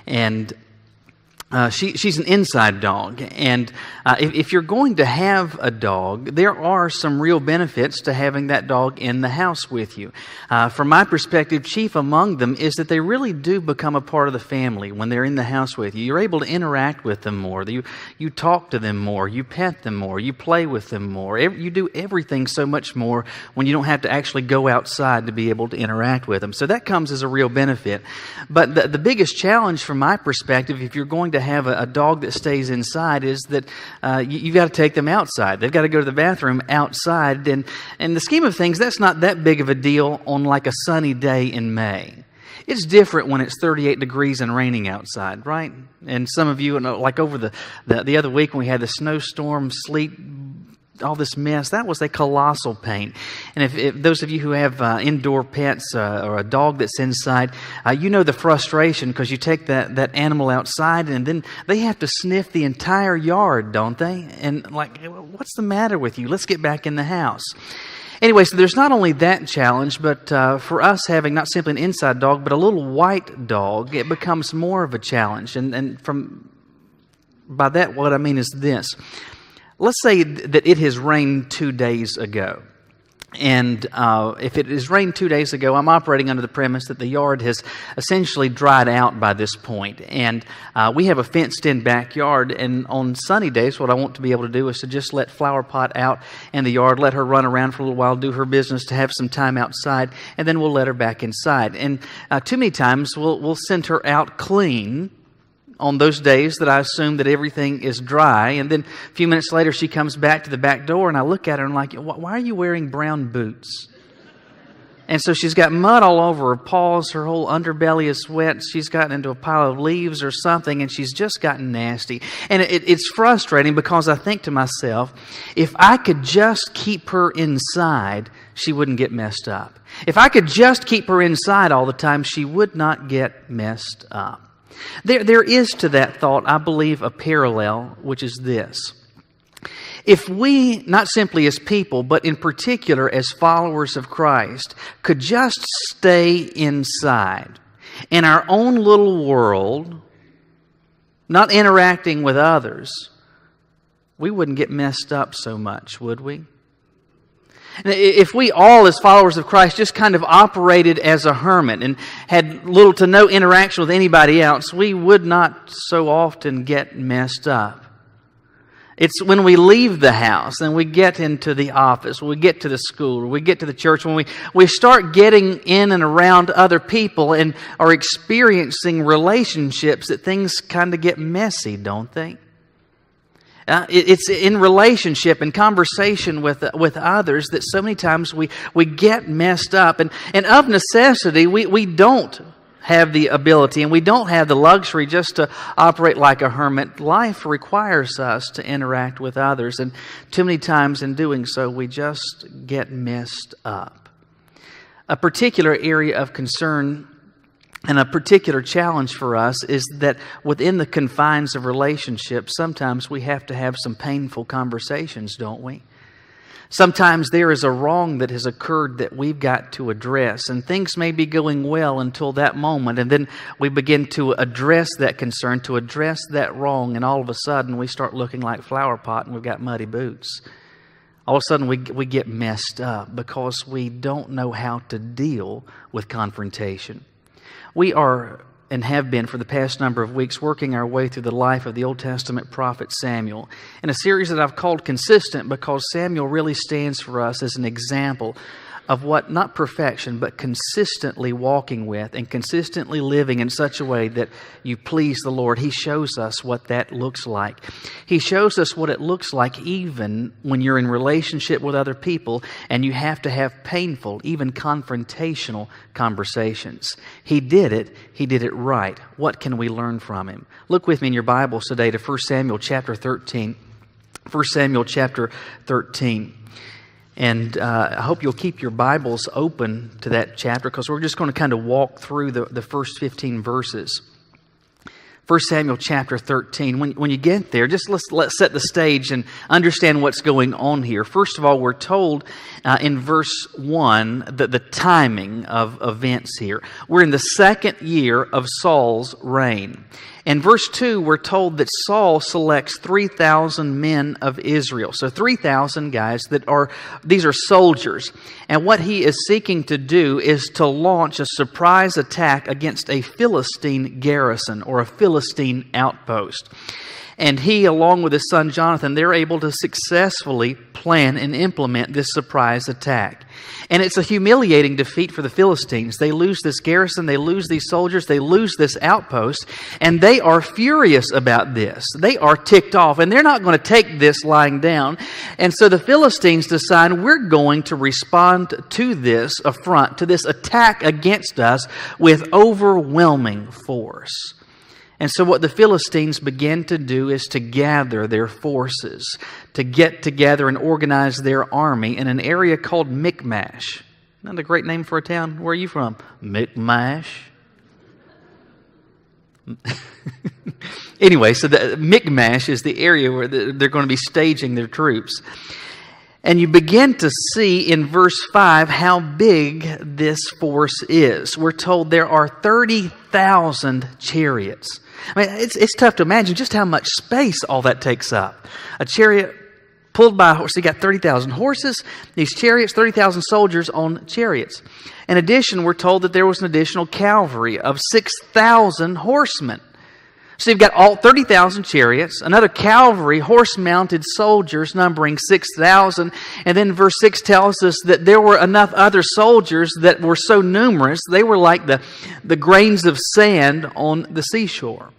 and she's an inside dog, and if you're going to have a dog, there are some real benefits to having that dog in the house with you. From my perspective, chief among them is that they really do become a part of the family when they're in the house with you. You're able to interact with them more. You talk to them more. You pet them more. You play with them more. You do everything so much more when you don't have to actually go outside to be able to interact with them. So that comes as a real benefit. But the biggest challenge from my perspective, if you're going to have a dog that stays inside, is that you've got to take them outside. They've got to go to the bathroom outside. And in the scheme of things, that's not that big of a deal on like a sunny day in May. It's different when it's 38 degrees and raining outside, right? And some of you, like over the other week when we had the snowstorm, sleet, all this mess, that was a colossal pain. And if those of you who have indoor pets or a dog that's inside, you know the frustration, because you take that animal outside and then they have to sniff the entire yard, don't they? And like, what's the matter with you? Let's get back in the house. Anyway, so there's not only that challenge, but for us having not simply an inside dog, but a little white dog, it becomes more of a challenge. And by that, what I mean is this. Let's say that it has rained 2 days ago. And if it has rained 2 days ago, I'm operating under the premise that the yard has essentially dried out by this point. And we have a fenced-in backyard. And on sunny days, what I want to be able to do is to just let Flower Pot out in the yard, let her run around for a little while, do her business, to have some time outside, and then we'll let her back inside. And too many times, we'll send her out clean on those days that I assume that everything is dry. And then a few minutes later, she comes back to the back door, and I look at her and I'm like, why are you wearing brown boots? And so she's got mud all over her paws. Her whole underbelly is wet. She's gotten into a pile of leaves or something, and she's just gotten nasty. And it's frustrating because I think to myself, if I could just keep her inside, she wouldn't get messed up. If I could just keep her inside all the time, she would not get messed up. There is to that thought, I believe, a parallel, which is this. If we, not simply as people, but in particular as followers of Christ, could just stay inside in our own little world, not interacting with others, we wouldn't get messed up so much, would we? If we all, as followers of Christ, just kind of operated as a hermit and had little to no interaction with anybody else, we would not so often get messed up. It's when we leave the house and we get into the office, when we get to the school, or we get to the church, when we start getting in and around other people and are experiencing relationships, that things kind of get messy, don't they? It's in relationship and conversation with others that so many times we get messed up. And of necessity, we don't have the ability and we don't have the luxury just to operate like a hermit. Life requires us to interact with others. And too many times in doing so, we just get messed up. A particular area of concern and a particular challenge for us is that within the confines of relationships, sometimes we have to have some painful conversations, don't we? Sometimes there is a wrong that has occurred that we've got to address, and things may be going well until that moment, and then we begin to address that concern, to address that wrong, and all of a sudden we start looking like Flower Pot and we've got muddy boots. All of a sudden we get messed up because we don't know how to deal with confrontation. We are and have been for the past number of weeks working our way through the life of the Old Testament prophet Samuel in a series that I've called Consistent, because Samuel really stands for us as an example of what, not perfection, but consistently walking with and consistently living in such a way that you please the Lord. He shows us what that looks like. He shows us what it looks like even when you're in relationship with other people and you have to have painful, even confrontational conversations. He did it right. What can we learn from him? Look with me in your Bibles today to 1 Samuel chapter 13. 1 Samuel chapter 13. And I hope you'll keep your Bibles open to that chapter, because we're just going to kind of walk through the first 15 verses. 1 Samuel chapter 13. When you get there, just let's set the stage and understand what's going on here. First of all, we're told in verse 1 that the timing of events here. We're in the second year of Saul's reign. In verse 2, we're told that Saul selects 3,000 men of Israel. So 3,000 guys these are soldiers. And what he is seeking to do is to launch a surprise attack against a Philistine garrison or a Philistine outpost. And he, along with his son Jonathan, they're able to successfully plan and implement this surprise attack. And it's a humiliating defeat for the Philistines. They lose this garrison, they lose these soldiers, they lose this outpost, and they are furious about this. They are ticked off, and they're not going to take this lying down. And so the Philistines decide, we're going to respond to this affront, to this attack against us with overwhelming force. And so what the Philistines begin to do is to gather their forces, to get together and organize their army in an area called Michmash. Isn't that a great name for a town? Where are you from? Michmash. Anyway, so the Michmash is the area where they're going to be staging their troops. And you begin to see in verse 5 how big this force is. We're told there are 30,000 chariots. I mean, it's tough to imagine just how much space all that takes up. A chariot pulled by a horse. So you got 30,000 horses, these chariots, 30,000 soldiers on chariots. In addition, we're told that there was an additional cavalry of 6,000 horsemen. So you've got all 30,000 chariots, another cavalry, horse-mounted soldiers numbering 6,000. And then verse 6 tells us that there were enough other soldiers that were so numerous, they were like the grains of sand on the seashore.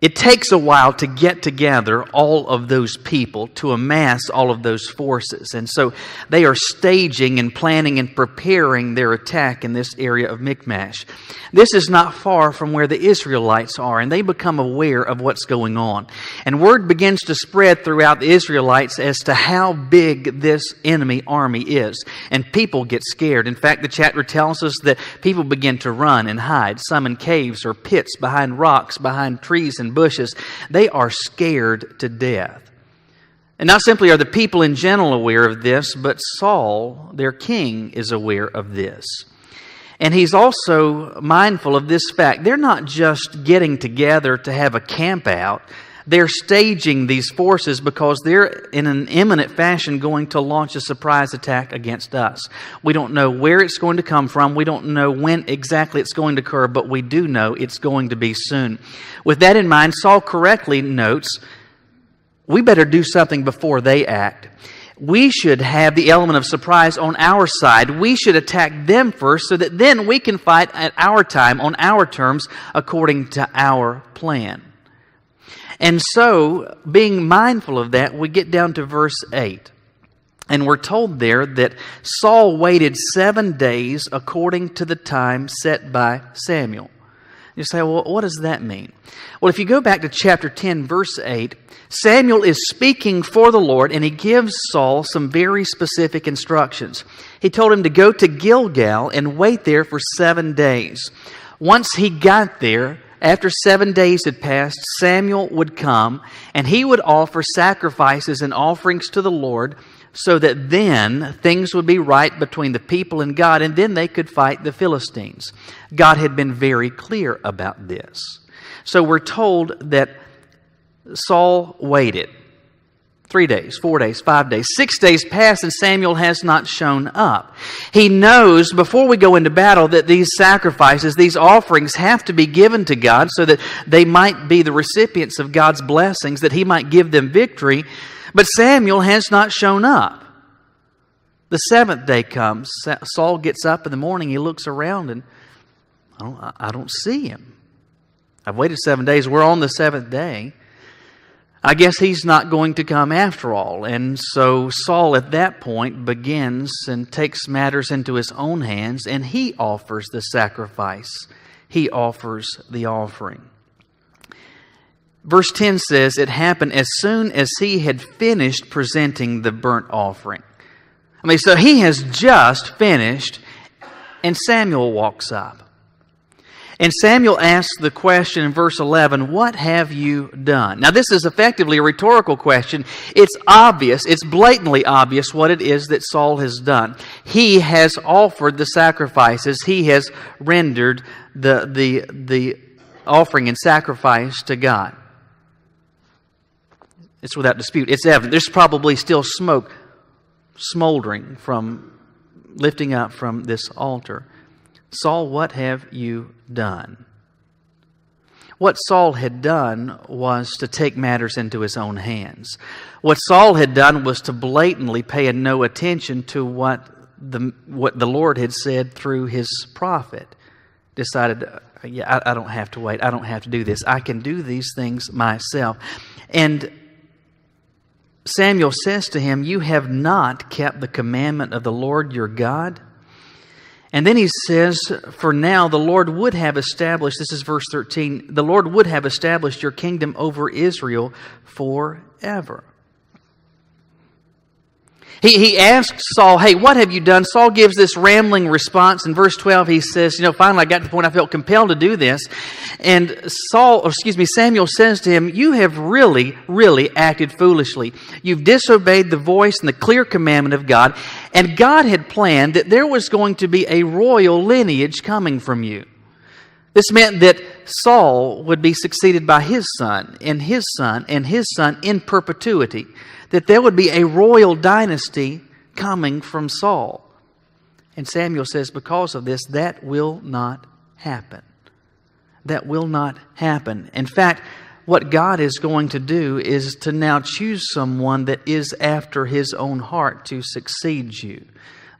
It takes a while to get together all of those people, to amass all of those forces. And so they are staging and planning and preparing their attack in this area of Michmash. This is not far from where the Israelites are, and they become aware of what's going on. And word begins to spread throughout the Israelites as to how big this enemy army is. And people get scared. In fact, the chapter tells us that people begin to run and hide, some in caves or pits, behind rocks, behind trees and bushes. They are scared to death. And not simply are the people in general aware of this, but Saul, their king, is aware of this. And he's also mindful of this fact. They're not just getting together to have a camp out. They're staging these forces because they're in an imminent fashion going to launch a surprise attack against us. We don't know where it's going to come from. We don't know when exactly it's going to occur, but we do know it's going to be soon. With that in mind, Saul correctly notes, we better do something before they act. We should have the element of surprise on our side. We should attack them first so that then we can fight at our time, on our terms, according to our plan. And so, being mindful of that, we get down to verse 8. And we're told there that Saul waited 7 days according to the time set by Samuel. You say, well, what does that mean? Well, if you go back to chapter 10, verse 8, Samuel is speaking for the Lord, and he gives Saul some very specific instructions. He told him to go to Gilgal and wait there for 7 days. Once he got there, after 7 days had passed, Samuel would come, and he would offer sacrifices and offerings to the Lord, so that then things would be right between the people and God, and then they could fight the Philistines. God had been very clear about this. So we're told that Saul waited 3 days, 4 days, 5 days, 6 days passed, and Samuel has not shown up. He knows before we go into battle that these sacrifices, these offerings have to be given to God so that they might be the recipients of God's blessings, that He might give them victory. But Samuel has not shown up. The 7th day comes. Saul gets up in the morning. He looks around and I don't see him. I've waited 7 days. We're on the 7th day. I guess he's not going to come after all. And so Saul at that point begins and takes matters into his own hands, and he offers the sacrifice. He offers the offering. Verse 10 says, it happened as soon as he had finished presenting the burnt offering. I mean, so he has just finished and Samuel walks up. And Samuel asks the question in verse 11, "What have you done?" Now this is effectively a rhetorical question. It's obvious, it's blatantly obvious what it is that Saul has done. He has offered the sacrifices. He has rendered the offering and sacrifice to God. It's without dispute. It's evident. There's probably still smoke smoldering from lifting up from this altar. "Saul, what have you done?" What Saul had done was to take matters into his own hands. What Saul had done was to blatantly pay no attention to what the Lord had said through his prophet. Decided, I don't have to wait. I don't have to do this. I can do these things myself. And Samuel says to him, "You have not kept the commandment of the Lord your God." And then he says, "For now the Lord would have established," this is verse 13, "the Lord would have established your kingdom over Israel forever." He asks Saul, "Hey, what have you done?" Saul gives this rambling response. In verse 12, he says, "Finally I got to the point I felt compelled to do this." And Samuel says to him, "You have really, really acted foolishly. You've disobeyed the voice and the clear commandment of God. And God had planned that there was going to be a royal lineage coming from you." This meant that Saul would be succeeded by his son, and his son, and his son in perpetuity. That there would be a royal dynasty coming from Saul. And Samuel says, because of this, that will not happen. That will not happen. In fact, what God is going to do is to now choose someone that is after His own heart to succeed you.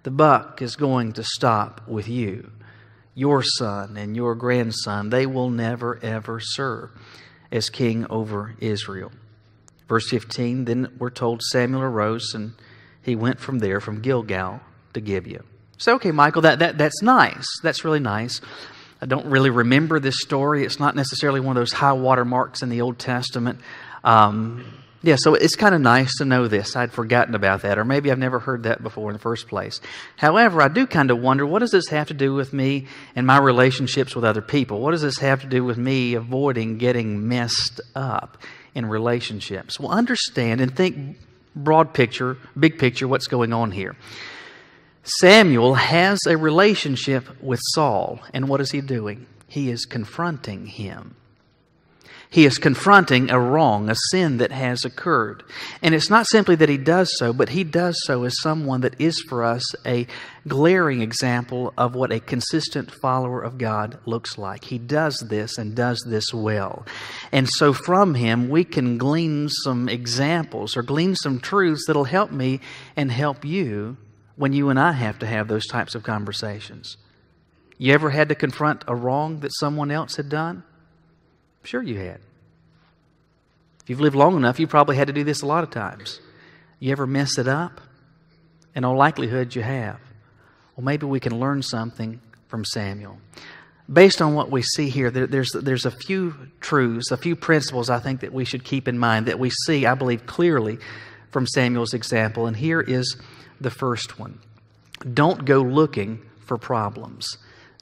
The buck is going to stop with you. Your son and your grandson, they will never ever serve as king over Israel. Verse 15, then we're told Samuel arose and he went from there, from Gilgal to Gibeah. So, okay, Michael, that's nice. That's really nice. I don't really remember this story. It's not necessarily one of those high water marks in the Old Testament. So it's kind of nice to know this. I'd forgotten about that, or maybe I've never heard that before in the first place. However, I do kind of wonder, what does this have to do with me and my relationships with other people? What does this have to do with me avoiding getting messed up in relationships? Well, understand and think broad picture, big picture, what's going on here. Samuel has a relationship with Saul, and what is he doing? He is confronting him. He is confronting a wrong, a sin that has occurred. And it's not simply that he does so, but he does so as someone that is for us a glaring example of what a consistent follower of God looks like. He does this and does this well. And so from him, we can glean some examples or glean some truths that'll help me and help you when you and I have to have those types of conversations. You ever had to confront a wrong that someone else had done? Sure you had. If you've lived long enough, you probably had to do this a lot of times. You ever mess it up? In all likelihood, you have. Well, maybe we can learn something from Samuel. Based on what we see here, there's a few truths, a few principles I think that we should keep in mind that we see, I believe, clearly from Samuel's example. And here is the first one. Don't go looking for problems.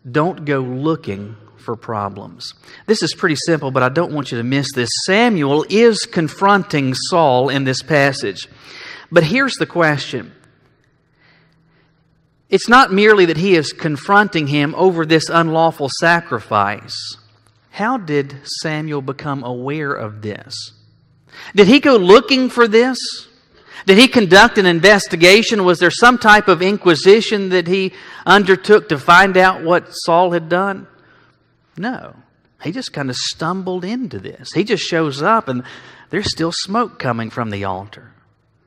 Don't go looking for problems. This is pretty simple, but I don't want you to miss this. Samuel is confronting Saul in this passage. But here's the question. It's not merely that he is confronting him over this unlawful sacrifice. How did Samuel become aware of this? Did he go looking for this? Did he conduct an investigation? Was there some type of inquisition that he undertook to find out what Saul had done? No. He just kind of stumbled into this. He just shows up and there's still smoke coming from the altar.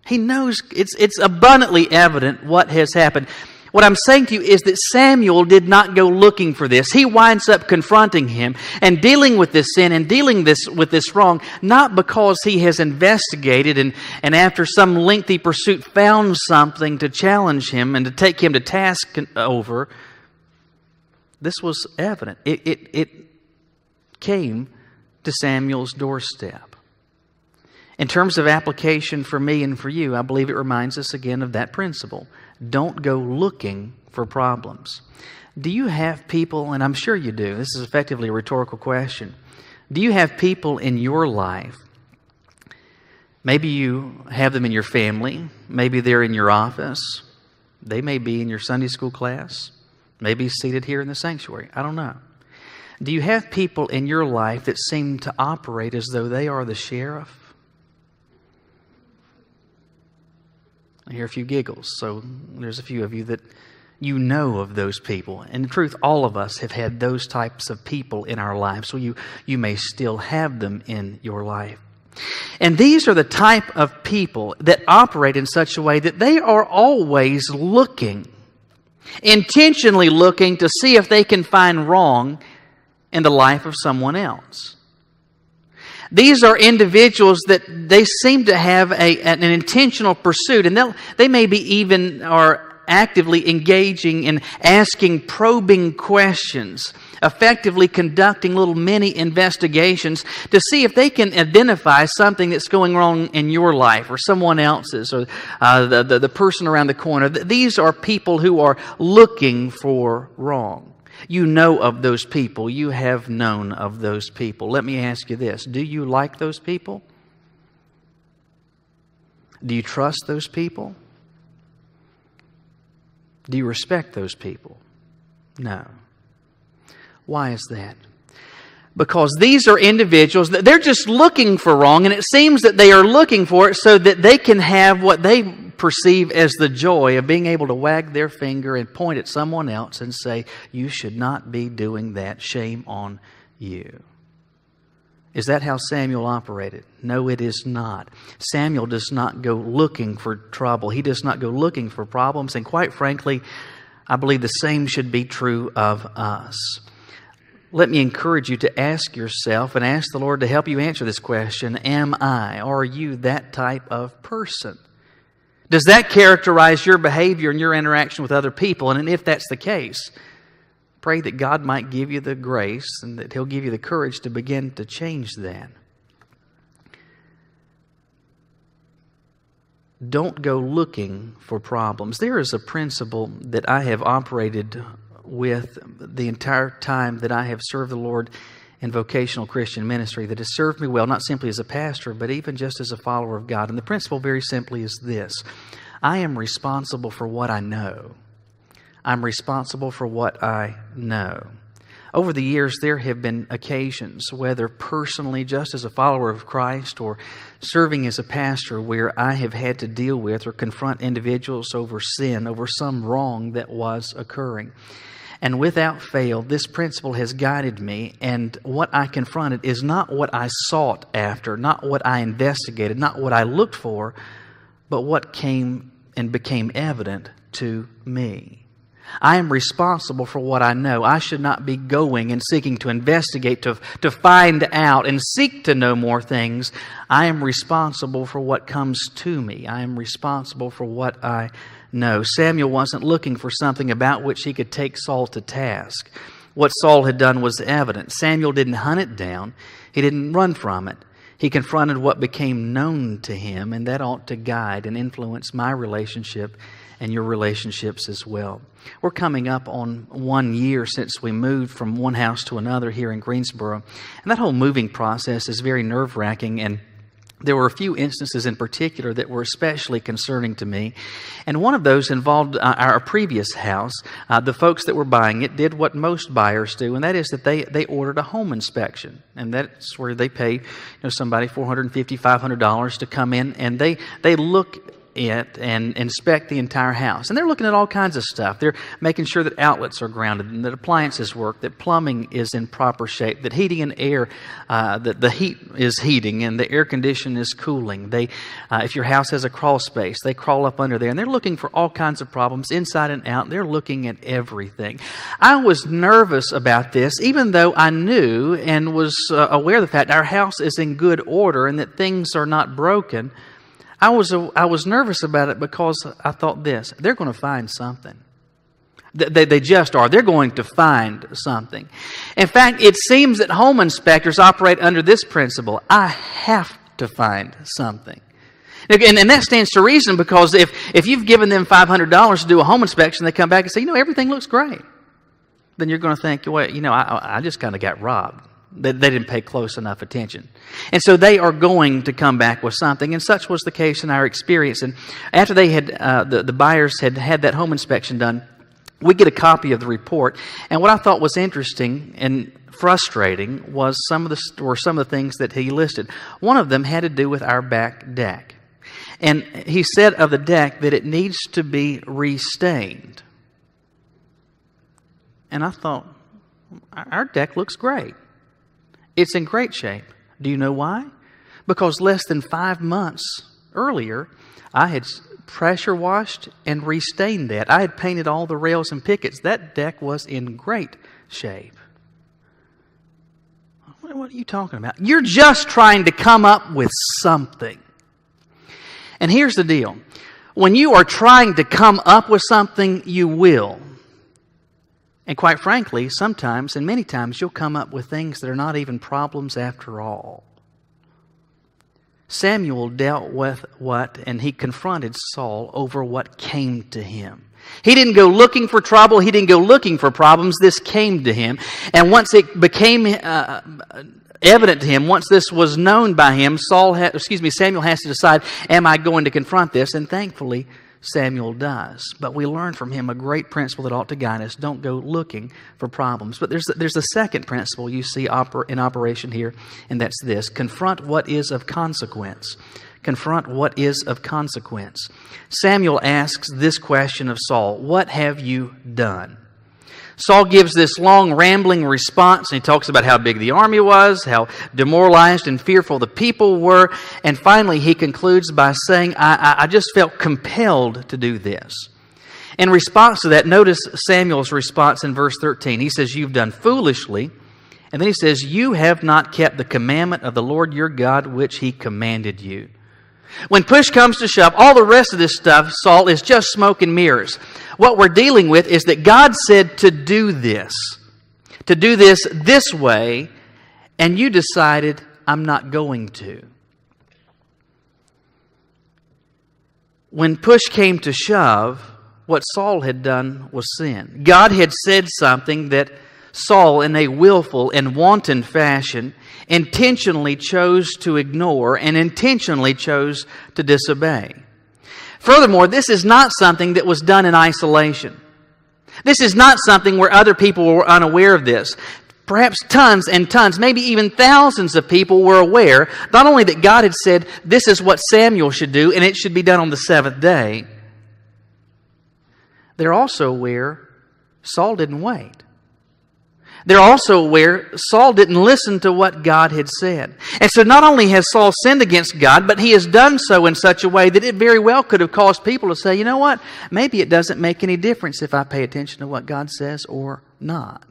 He knows it's abundantly evident what has happened. What I'm saying to you is that Samuel did not go looking for this. He winds up confronting him and dealing with this sin and dealing with this wrong, not because he has investigated and after some lengthy pursuit found something to challenge him and to take him to task over. This was evident. It came to Samuel's doorstep. In terms of application for me and for you, I believe it reminds us again of that principle. Don't go looking for problems? Do you have people, and I'm sure you do, this is effectively a rhetorical question, do you have people in your life, maybe you have them in your family, maybe they're in your office, they may be in your Sunday school class, maybe seated here in the sanctuary, I don't know. Do you have people in your life that seem to operate as though they are the sheriff? I hear a few giggles, so there's a few of you that you know of those people. And in truth, all of us have had those types of people in our lives, so you may still have them in your life. And these are the type of people that operate in such a way that they are always looking, intentionally looking to see if they can find wrong in the life of someone else. These are individuals that they seem to have an intentional pursuit, and they maybe even are actively engaging in asking probing questions, effectively conducting little mini investigations to see if they can identify something that's going wrong in your life or someone else's or the person around the corner. These are people who are looking for wrong. You know of those people. You have known of those people. Let me ask you this. Do you like those people? Do you trust those people? Do you respect those people? No. Why is that? Because these are individuals that they're just looking for wrong, and it seems that they are looking for it so that they can have what they perceive as the joy of being able to wag their finger and point at someone else and say, "You should not be doing that. Shame on you." Is that how Samuel operated? No, it is not. Samuel does not go looking for trouble. He does not go looking for problems. And quite frankly, I believe the same should be true of us. Let me encourage you to ask yourself and ask the Lord to help you answer this question. Am I, or are you that type of person? Does that characterize your behavior and your interaction with other people? And if that's the case, pray that God might give you the grace and that He'll give you the courage to begin to change that. Don't go looking for problems. There is a principle that I have operated with the entire time that I have served the Lord in vocational Christian ministry that has served me well, not simply as a pastor, but even just as a follower of God. And the principle very simply is this: I am responsible for what I know. I'm responsible for what I know. Over the years, there have been occasions, whether personally, just as a follower of Christ, or serving as a pastor, where I have had to deal with or confront individuals over sin, over some wrong that was occurring. And without fail, this principle has guided me, and what I confronted is not what I sought after, not what I investigated, not what I looked for, but what came and became evident to me. I am responsible for what I know. I should not be going and seeking to investigate, to find out and seek to know more things. I am responsible for what comes to me. I am responsible for what I know. Samuel wasn't looking for something about which he could take Saul to task. What Saul had done was evident. Samuel didn't hunt it down. He didn't run from it. He confronted what became known to him, and that ought to guide and influence my relationship and your relationships as well. We're coming up on 1 year since we moved from one house to another here in Greensboro. And that whole moving process is very nerve-wracking, and there were a few instances in particular that were especially concerning to me. And one of those involved our previous house. The folks that were buying it did what most buyers do, and that is that they ordered a home inspection. And that's where they pay somebody $450, $500 to come in, and they look it and inspect the entire house. And they're looking at all kinds of stuff. They're making sure that outlets are grounded and that appliances work, that plumbing is in proper shape, that heating and air, that the heat is heating and the air condition is cooling. If your house has a crawl space, they crawl up under there, and they're looking for all kinds of problems inside and out. They're looking at everything. I was nervous about this, even though I knew and was aware of the fact our house is in good order and that things are not broken. I was nervous about it because I thought this: they're going to find something. They just are. They're going to find something. In fact, it seems that home inspectors operate under this principle: I have to find something. And that stands to reason, because if you've given them $500 to do a home inspection, they come back and say, everything looks great, then you're going to think, well, I just kind of got robbed. They didn't pay close enough attention. And so they are going to come back with something, and such was the case in our experience. And after they had, the buyers had that home inspection done, we get a copy of the report. And what I thought was interesting and frustrating was some of the things that he listed. One of them had to do with our back deck. And he said of the deck that it needs to be restained. And I thought, our deck looks great. It's in great shape. Do you know why? Because less than 5 months earlier, I had pressure washed and restained that. I had painted all the rails and pickets. That deck was in great shape. What are you talking about? You're just trying to come up with something. And here's the deal. When you are trying to come up with something, you will. And quite frankly, sometimes and many times you'll come up with things that are not even problems after all. Samuel dealt with and he confronted Saul over what came to him. He didn't go looking for trouble. He didn't go looking for problems. This came to him. And once it became evident to him, once this was known by him, Samuel has to decide, am I going to confront this? And thankfully, Samuel does. But we learn from him a great principle that ought to guide us. Don't go looking for problems. But there's a second principle you see in operation here, and that's this. Confront what is of consequence. Confront what is of consequence. Samuel asks this question of Saul, what have you done? Saul gives this long, rambling response, and he talks about how big the army was, how demoralized and fearful the people were, and finally he concludes by saying, I just felt compelled to do this. In response to that, notice Samuel's response in verse 13. He says, you've done foolishly, and then he says, you have not kept the commandment of the Lord your God, which he commanded you. When push comes to shove, all the rest of this stuff, Saul, is just smoke and mirrors. What we're dealing with is that God said to do this way, and you decided, I'm not going to. When push came to shove, what Saul had done was sin. God had said something that Saul, in a willful and wanton fashion, intentionally chose to ignore and intentionally chose to disobey. Furthermore, this is not something that was done in isolation. This is not something where other people were unaware of this. Perhaps tons and tons, maybe even thousands of people were aware, not only that God had said, this is what Samuel should do, and it should be done on the seventh day. They're also aware Saul didn't wait. They're also aware Saul didn't listen to what God had said. And so not only has Saul sinned against God, but he has done so in such a way that it very well could have caused people to say, you know what, maybe it doesn't make any difference if I pay attention to what God says or not.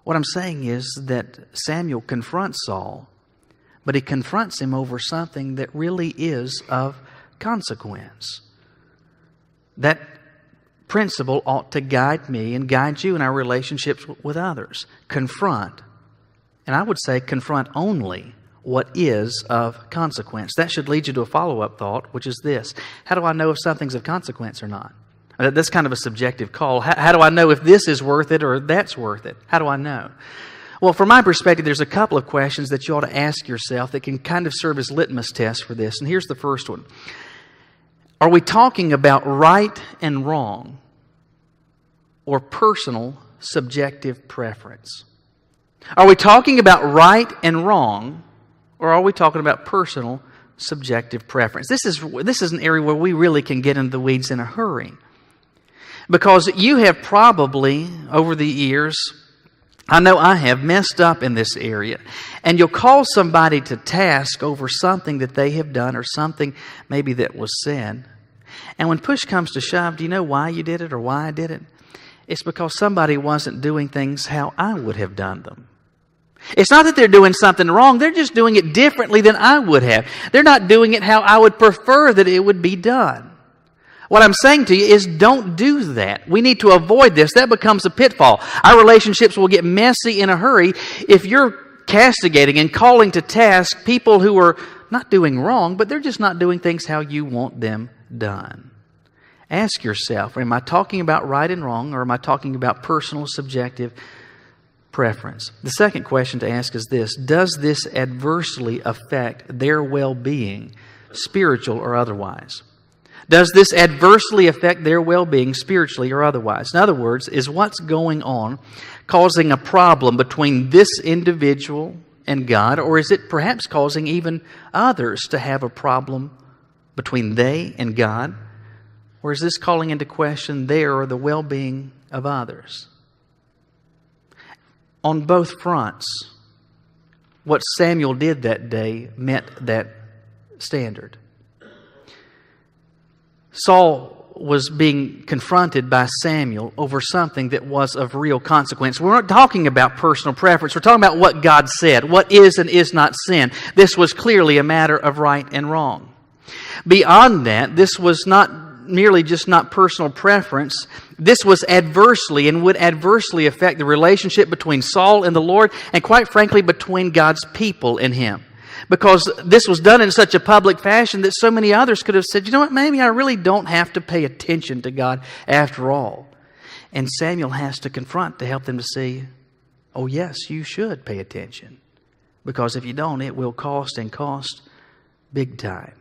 What I'm saying is that Samuel confronts Saul, but he confronts him over something that really is of consequence. That principle ought to guide me and guide you in our relationships with others. Confront, and I would say confront only what is of consequence. That should lead you to a follow-up thought, which is this. How do I know if something's of consequence or not? That's kind of a subjective call. How do I know if this is worth it or that's worth it? How do I know? Well, from my perspective, there's a couple of questions that you ought to ask yourself that can kind of serve as litmus tests for this. And here's the first one. Are we talking about right and wrong or personal subjective preference? Are we talking about right and wrong or are we talking about personal subjective preference? This is an area where we really can get into the weeds in a hurry. Because you have probably, over the years, I know I have messed up in this area. And you'll call somebody to task over something that they have done or something maybe that was said. And when push comes to shove, do you know why you did it or why I did it? It's because somebody wasn't doing things how I would have done them. It's not that they're doing something wrong. They're just doing it differently than I would have. They're not doing it how I would prefer that it would be done. What I'm saying to you is don't do that. We need to avoid this. That becomes a pitfall. Our relationships will get messy in a hurry if you're castigating and calling to task people who are not doing wrong, but they're just not doing things how you want them done. Ask yourself, am I talking about right and wrong, or am I talking about personal, subjective preference? The second question to ask is this: does this adversely affect their well-being, spiritual or otherwise? Does this adversely affect their well-being, spiritually or otherwise? In other words, is what's going on causing a problem between this individual and God, or is it perhaps causing even others to have a problem between they and God? Or is this calling into question their or the well-being of others? On both fronts, what Samuel did that day met that standard. Saul was being confronted by Samuel over something that was of real consequence. We're not talking about personal preference. We're talking about what God said, what is and is not sin. This was clearly a matter of right and wrong. Beyond that, this was not merely just not personal preference. This was adversely and would adversely affect the relationship between Saul and the Lord, and quite frankly, between God's people and Him. Because this was done in such a public fashion that so many others could have said, you know what, maybe I really don't have to pay attention to God after all. And Samuel has to confront to help them to see, oh yes, you should pay attention. Because if you don't, it will cost, and cost big time.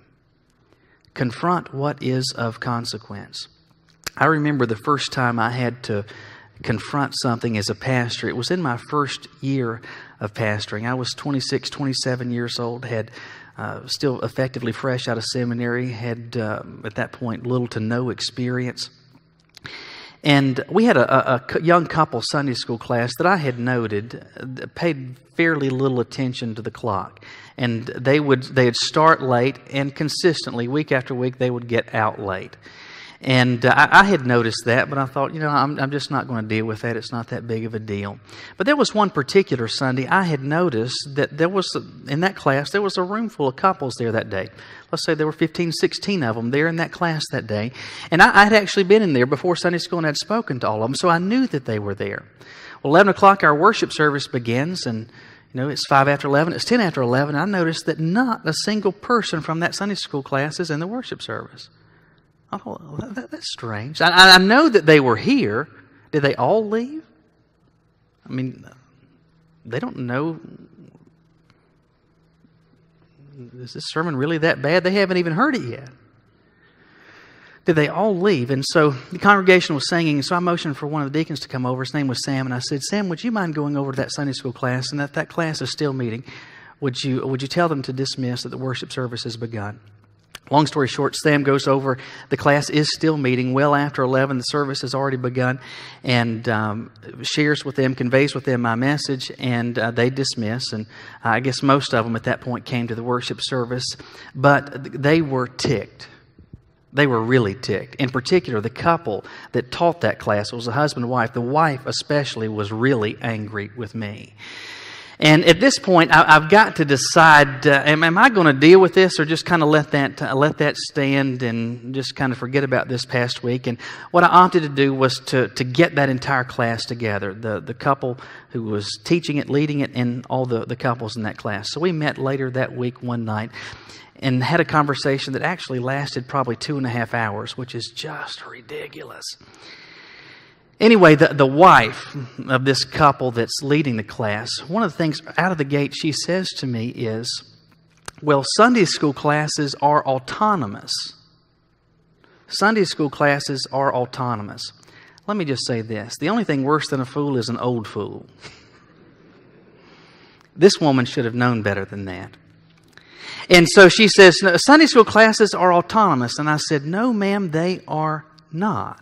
Confront what is of consequence. I remember the first time I had to confront something as a pastor. It was in my first year of pastoring. I was 26, 27 years old, had still effectively fresh out of seminary, had at that point little to no experience. And we had a young couple Sunday school class that I had noted paid fairly little attention to the clock. And they'd start late, and consistently, week after week, they would get out late. And I had noticed that, but I thought, I'm just not going to deal with that. It's not that big of a deal. But there was one particular Sunday I had noticed that in that class, there was a room full of couples there that day. Let's say there were 15, 16 of them there in that class that day. And I had actually been in there before Sunday school and had spoken to all of them, so I knew that they were there. Well, 11 o'clock, our worship service begins, and it's 5 after 11, it's 10 after 11. I noticed that not a single person from that Sunday school class is in the worship service. I thought, that's strange. I know that they were here. Did they all leave? I mean, they don't know. Is this sermon really that bad? They haven't even heard it yet. Did they all leave? And so the congregation was singing, and so I motioned for one of the deacons to come over. His name was Sam, and I said, Sam, would you mind going over to that Sunday school class, and that class is still meeting? Would you tell them to dismiss, that the worship service has begun? Long story short, Sam goes over. The class is still meeting well after 11. The service has already begun, and shares with them, conveys with them my message, and they dismiss. And I guess most of them at that point came to the worship service, but they were ticked. They were really ticked. In particular, the couple that taught that class was a husband and wife. The wife especially was really angry with me. And at this point, I've got to decide, am I going to deal with this, or just kind of let that stand and just kind of forget about this past week? And what I opted to do was to get that entire class together, the couple who was teaching it, leading it, and all the couples in that class. So we met later that week one night and had a conversation that actually lasted probably 2.5 hours, which is just ridiculous. Anyway, the wife of this couple that's leading the class, one of the things out of the gate she says to me is, well, Sunday school classes are autonomous. Sunday school classes are autonomous. Let me just say this. The only thing worse than a fool is an old fool. This woman should have known better than that. And so she says, no, Sunday school classes are autonomous. And I said, no, ma'am, they are not.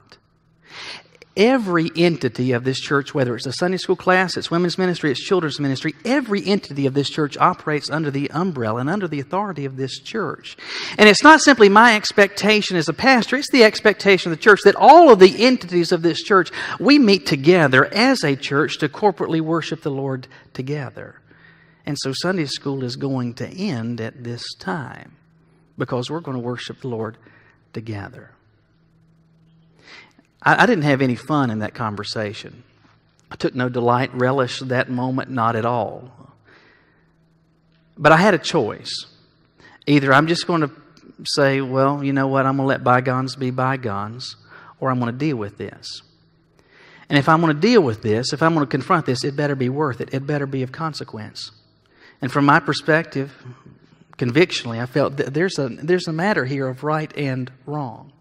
Every entity of this church, whether it's a Sunday school class, it's women's ministry, it's children's ministry, every entity of this church operates under the umbrella and under the authority of this church. And it's not simply my expectation as a pastor, it's the expectation of the church that all of the entities of this church, we meet together as a church to corporately worship the Lord together. And so Sunday school is going to end at this time because we're going to worship the Lord together. I didn't have any fun in that conversation. I took no delight, relish that moment, not at all. But I had a choice. Either I'm just going to say, well, you know what, I'm going to let bygones be bygones, or I'm going to deal with this. And if I'm going to deal with this, if I'm going to confront this, it better be worth it. It better be of consequence. And from my perspective, convictionally, I felt that there's a matter here of right and wrong.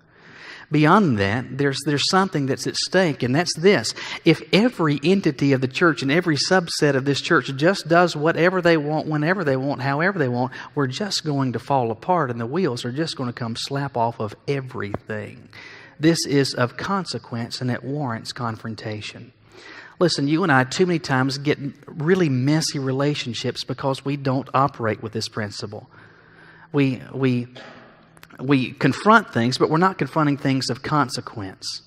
Beyond that, there's something that's at stake, and that's this. If every entity of the church and every subset of this church just does whatever they want, whenever they want, however they want, we're just going to fall apart, and the wheels are just going to come slap off of everything. This is of consequence, and it warrants confrontation. Listen, you and I too many times get really messy relationships because we don't operate with this principle. We confront things, but we're not confronting things of consequence.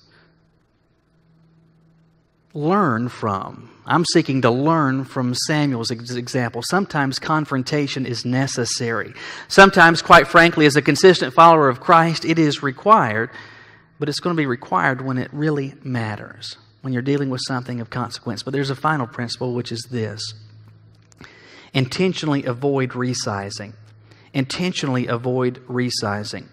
I'm seeking to learn from Samuel's example. Sometimes confrontation is necessary. Sometimes, quite frankly, as a consistent follower of Christ, it is required, but it's going to be required when it really matters, when you're dealing with something of consequence. But there's a final principle, which is this. Intentionally avoid resizing. Intentionally avoid resizing.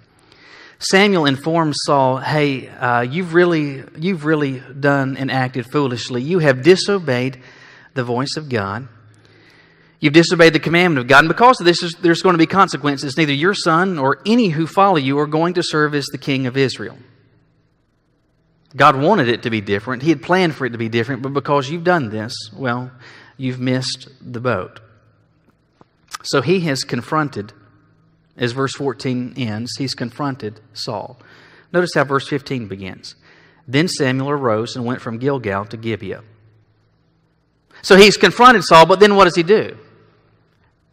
Samuel informs Saul, hey, you've really done and acted foolishly. You have disobeyed the voice of God. You've disobeyed the commandment of God. And because of this, there's going to be consequences. Neither your son nor any who follow you are going to serve as the king of Israel. God wanted it to be different. He had planned for it to be different. But because you've done this, well, you've missed the boat. So he has confronted, as verse 14 ends, he's confronted Saul. Notice how verse 15 begins. Then Samuel arose and went from Gilgal to Gibeah. So he's confronted Saul, but then what does he do?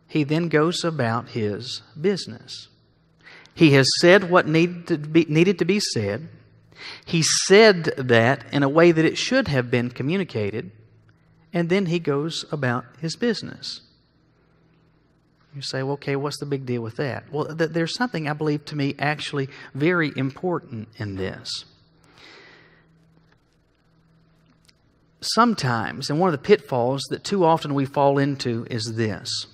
He then goes about his business. He has said what needed to be said. He said that in a way that it should have been communicated, and then he goes about his business. You say, well, okay, what's the big deal with that? Well, there's something, I believe, to me, actually very important in this. Sometimes, and one of the pitfalls that too often we fall into is this.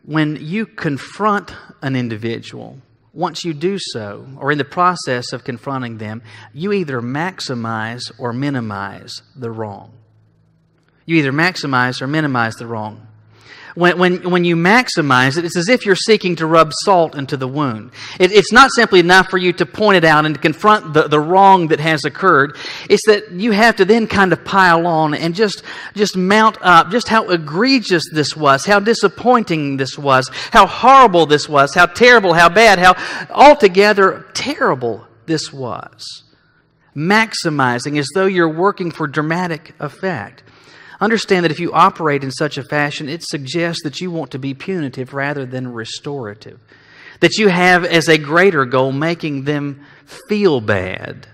When you confront an individual, once you do so, or in the process of confronting them, you either maximize or minimize the wrong. You either maximize or minimize the wrong. When you maximize it, it's as if you're seeking to rub salt into the wound. It's not simply enough for you to point it out and to confront the wrong that has occurred. It's that you have to then kind of pile on and just mount up just how egregious this was, how disappointing this was, how horrible this was, how terrible, how bad, how altogether terrible this was. Maximizing as though you're working for dramatic effect. Understand that if you operate in such a fashion, it suggests that you want to be punitive rather than restorative. That you have as a greater goal making them feel bad,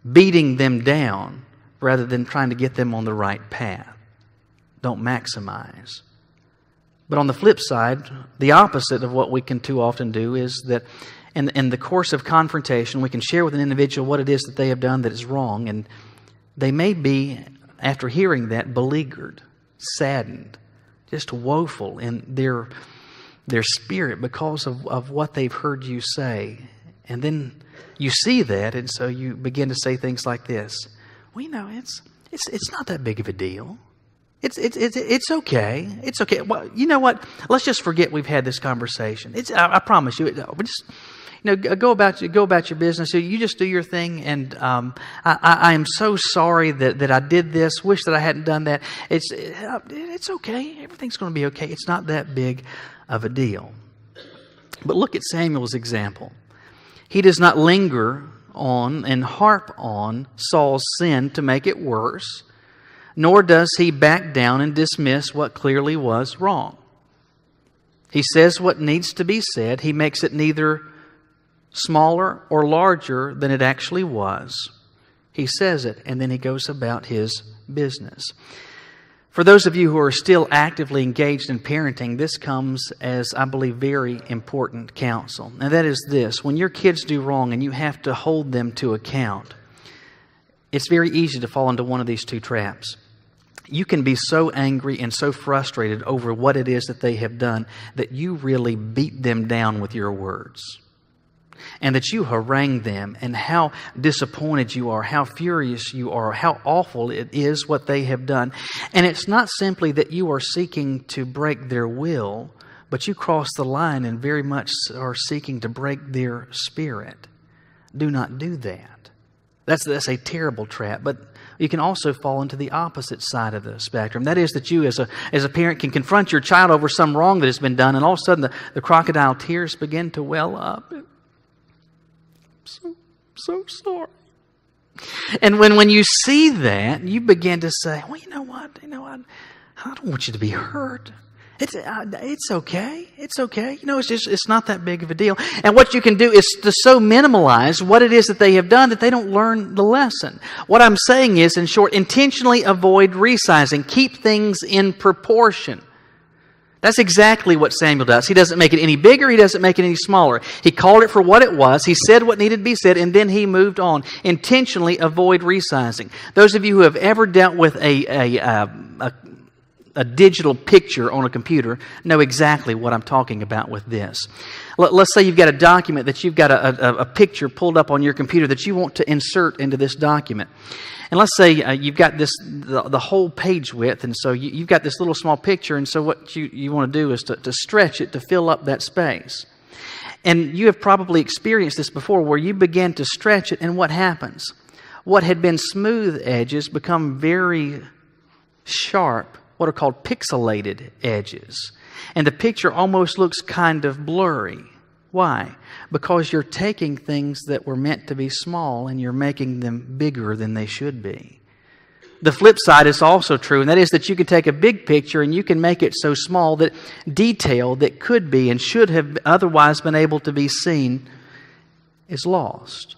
beating them down, rather than trying to get them on the right path. Don't maximize. But on the flip side, the opposite of what we can too often do is that in the course of confrontation, we can share with an individual what it is that they have done that is wrong, and they may be, after hearing that, beleaguered, saddened, just woeful in their spirit because of what they've heard you say. And then you see that, and so you begin to say things like this. Well, you know, it's not that big of a deal. It's okay. It's okay. Well, you know what? Let's just forget we've had this conversation. I promise you. Just, go about your business. You just do your thing, and I am so sorry that I did this. Wish that I hadn't done that. It's okay. Everything's going to be okay. It's not that big of a deal. But look at Samuel's example. He does not linger on and harp on Saul's sin to make it worse, nor does he back down and dismiss what clearly was wrong. He says what needs to be said. He makes it neither smaller or larger than it actually was. He says it, and then he goes about his business. For those of you who are still actively engaged in parenting, this comes as, I believe, very important counsel. And that is this. When your kids do wrong and you have to hold them to account, it's very easy to fall into one of these two traps. you can be so angry and so frustrated over what it is that they have done that you really beat them down with your words. And that you harangue them, and how disappointed you are, how furious you are, how awful it is what they have done. And it's not simply that you are seeking to break their will, but you cross the line and very much are seeking to break their spirit. Do not do that. That's a terrible trap. But you can also fall into the opposite side of the spectrum. That is that you as a parent can confront your child over some wrong that has been done, and all of a sudden the crocodile tears begin to well up. So sorry. And when you see that, you begin to say, well, you know what? I don't want you to be hurt. It's okay. It's okay. It's not that big of a deal. And what you can do is to so minimalize what it is that they have done that they don't learn the lesson. What I'm saying is, in short, intentionally avoid resizing. Keep things in proportion. That's exactly what Samuel does. He doesn't make it any bigger. He doesn't make it any smaller. He called it for what it was. He said what needed to be said, and then he moved on. Intentionally avoid resizing. Those of you who have ever dealt with a digital picture on a computer know exactly what I'm talking about with this. Let's say you've got a document that you've got a picture pulled up on your computer that you want to insert into this document. And let's say you've got the whole page width, and so you've got this little small picture, and so what you want to do is to stretch it to fill up that space. And you have probably experienced this before, where you begin to stretch it, and what happens? What had been smooth edges become very sharp, what are called pixelated edges. And the picture almost looks kind of blurry. Why? Because you're taking things that were meant to be small and you're making them bigger than they should be. The flip side is also true, and that is that you can take a big picture and you can make it so small that detail that could be and should have otherwise been able to be seen is lost.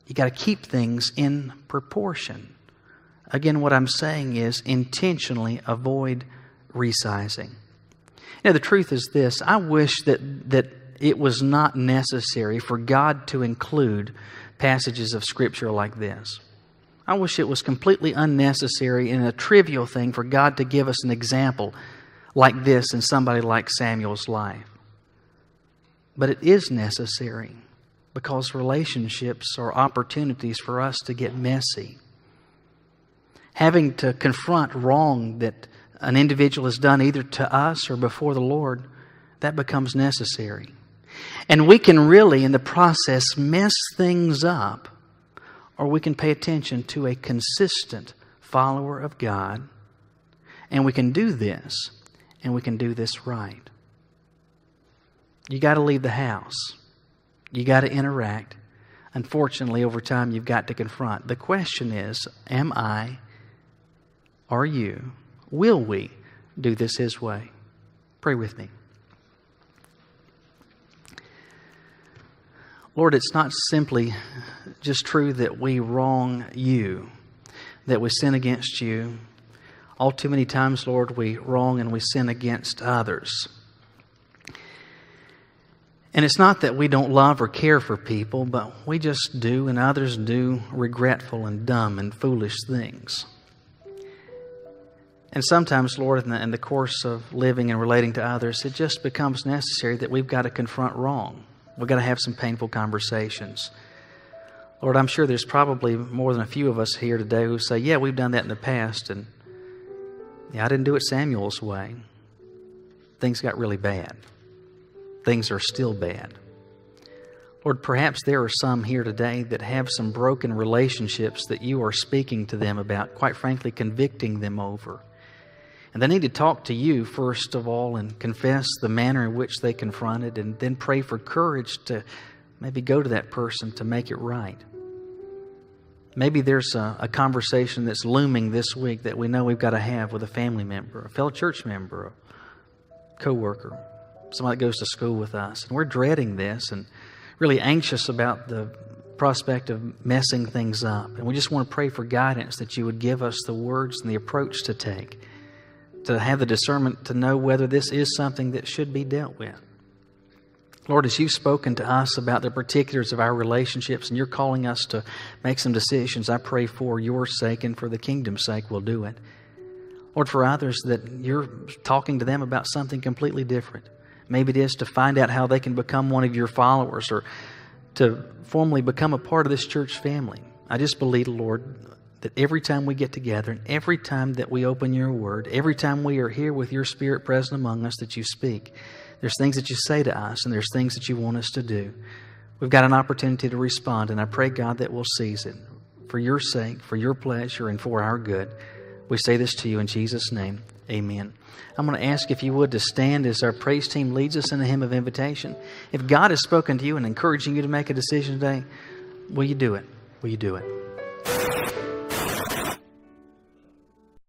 You got to keep things in proportion. Again, what I'm saying is intentionally avoid resizing. The truth is this. I wish that it was not necessary for God to include passages of Scripture like this. I wish it was completely unnecessary and a trivial thing for God to give us an example like this in somebody like Samuel's life. But it is necessary because relationships are opportunities for us to get messy. Having to confront wrong that an individual has done either to us or before the Lord, that becomes necessary. And we can really, in the process, mess things up, or we can pay attention to a consistent follower of God, and we can do this, and we can do this right. You got to leave the house. You got to interact. Unfortunately, over time, you've got to confront. The question is, am I, are you, will we do this His way? Pray with me. Lord, it's not simply just true that we wrong You, that we sin against You. All too many times, Lord, we wrong and we sin against others. And it's not that we don't love or care for people, but we just do, and others do, regretful and dumb and foolish things. And sometimes, Lord, in the course of living and relating to others, it just becomes necessary that we've got to confront wrong. We've got to have some painful conversations. Lord, I'm sure there's probably more than a few of us here today who say, yeah, we've done that in the past, and yeah, I didn't do it Samuel's way. Things got really bad. Things are still bad. Lord, perhaps there are some here today that have some broken relationships that You are speaking to them about, quite frankly, convicting them over. And they need to talk to You first of all and confess the manner in which they confronted, and then pray for courage to maybe go to that person to make it right. Maybe there's a conversation that's looming this week that we know we've got to have with a family member, a fellow church member, a coworker, somebody that goes to school with us. And we're dreading this and really anxious about the prospect of messing things up. And we just want to pray for guidance that You would give us the words and the approach to take, to have the discernment to know whether this is something that should be dealt with. Lord, as You've spoken to us about the particulars of our relationships and You're calling us to make some decisions, I pray for Your sake and for the kingdom's sake we'll do it. Lord, for others that you're talking to them about something completely different. Maybe it is to find out how they can become one of your followers or to formally become a part of this church family. I just believe, Lord, that every time we get together and every time that we open your word, every time we are here with your Spirit present among us, that you speak. There's things that you say to us and there's things that you want us to do. We've got an opportunity to respond, and I pray, God, that we'll seize it for your sake, for your pleasure, and for our good. We say this to you in Jesus' name. Amen. I'm going to ask if you would to stand as our praise team leads us in a hymn of invitation. If God has spoken to you and encouraging you to make a decision today, will you do it? Will you do it?